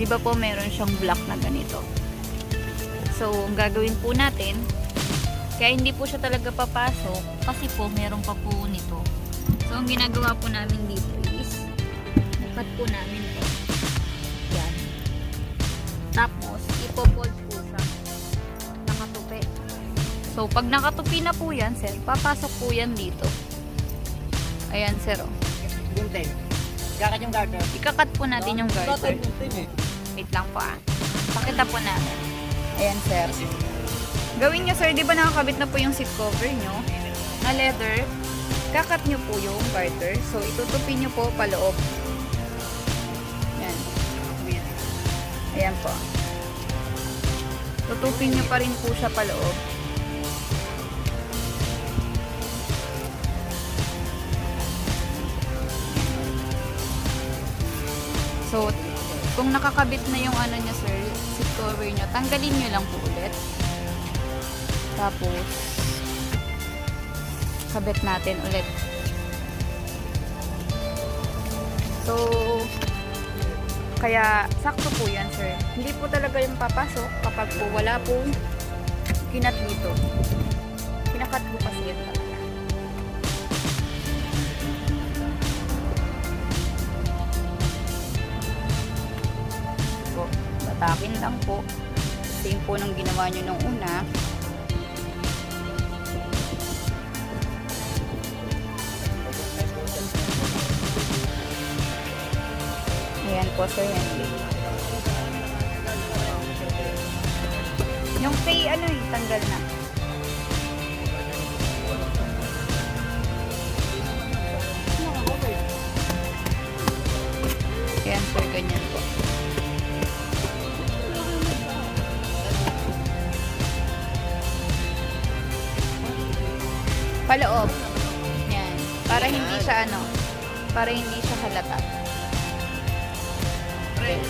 Di ba po meron siyang block na ganito. So, ang gagawin po natin, kaya hindi po siya talaga papasok kasi po meron pa po nito. So, ang ginagawa po namin dito is cut po namin to. Yan. Tapos, ipo-fold po siya. Nakatupi. So, pag nakatupi na po yan, sir, papasok po yan dito. Ayan, sir. Oh. Gunting. Ikakat yung garter. Ikakat po natin yung garter. Wait lang po ah. Pakita po natin. Ayan, sir. Gawin nyo, sir, di ba nakakabit na po yung seat cover nyo na leather? Kakat nyo po yung garter. So, itutupin nyo po paloob. Ayan. Ayan po. Tutupin nyo pa rin po siya paloob. So, kung nakakabit na yung ano niya, sir, seat cover nyo, tanggalin nyo lang po ulit. Tapos, kabit natin ulit. So, kaya, sakto po yan, sir. Hindi po talaga yung papasok kapag po wala pong kinat dito. Kinakat po kasi yan talaga. Batakin lang po. Same po nang ginawa nyo nung una. Ayan po, sir. Yung pay, ano eh, tanggal na. Ayan, sir, ganyan po. Paloob. Yan. Para hindi siya ano, para hindi siya halata. Okay.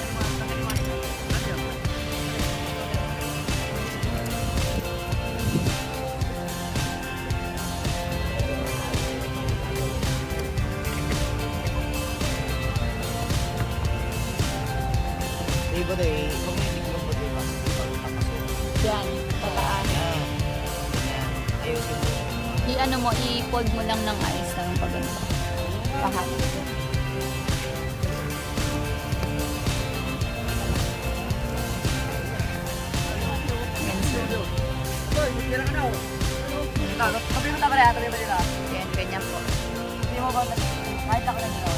Iba dahil, kung hindi ko ba dito, Yan, pataan. ayusin mo. I-ano mo, i-fold mo lang ng ayos lang pag ganito. Pahat. Yan, sir. Tabi mo tabi na, tabi mo dito. Yan, ganyan po. Hindi mo ba, kahit ako lang dito.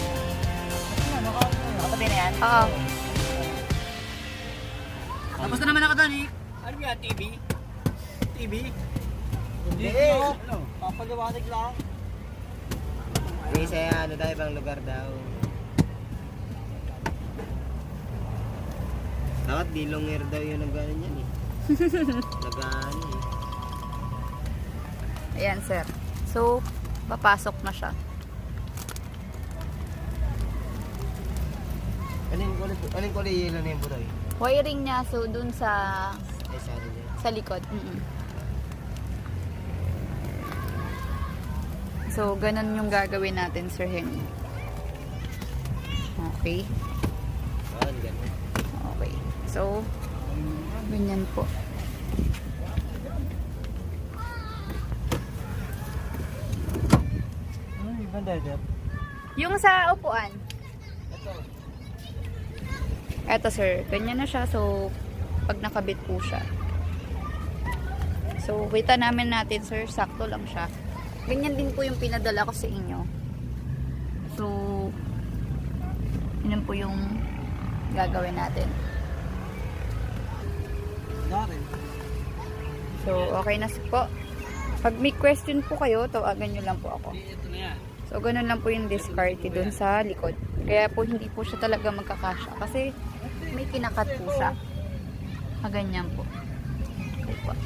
Nakatabi na yan? Oo. Tapos na naman ako doon eh. Ano yan, TV? TV? Hindi. Ano? Papaliwanag lang. Hindi siya, ano daw, ibang lugar daw. Dapat bilongir daw yung nag-ano yan eh. Nag-ano eh. Ayan, sir. So, papasok na siya. Alin ko ulit yelo na yung budoy? Wiring niya, so dun sa Ay, sorry niya. sa likod. So, ganun yung gagawin natin, Sir Henry. Okay. Ganun. Okay. So, ganyan po. Ano yung bandal dyan? Yung sa upuan. Ito. Eto, sir. Ganyan na siya. So, pag nakabit po siya. So, kita namin natin, sir. Sakto lang siya. Ganyan din po yung pinadala ko sa inyo. So, yun po yung gagawin natin. So, okay na po. Pag may question po kayo, tawagan nyo lang po ako. So, ganun lang po yung discard dun sa likod. Kaya po, hindi po siya talaga magkakasya. Kasi, may kinakat po siya. Ganyan po. Okay po.